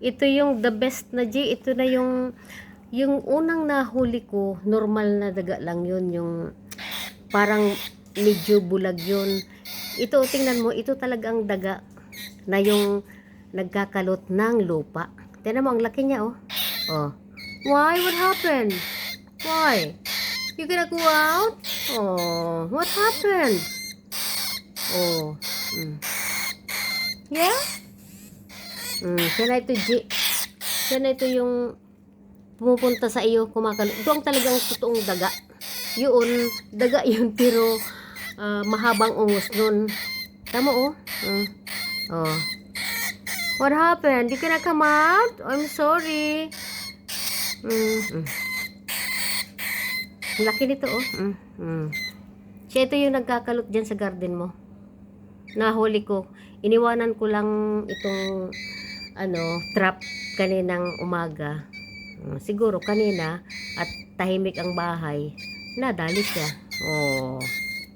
Ito yung the best na G. Ito na yung unang nahuli ko, normal na daga lang yun. Yung parang medyo bulag yun. Ito, tingnan mo, ito talagang daga na yung nagkakalot ng lupa. Tingnan mo, ang laki niya, oh. Oh. Why? What happened? Why? You gonna go out? Oh, what happened? Oh. Yeah? Siya na ito, G. Siya na ito yung pumupunta sa iyo, kumakalot. Ito ang talagang totoong daga. Yun, daga yun, pero mahabang ungos nun. Tama, oh. Oh. What happened? You gonna come out? I'm sorry. Laki nito, oh. Siya ito yung nagkakalot dyan sa garden mo. Nahuli ko. Iniwanan ko lang itong trap kaninang umaga. Siguro kanina at tahimik ang bahay. Nadali siya. Oh.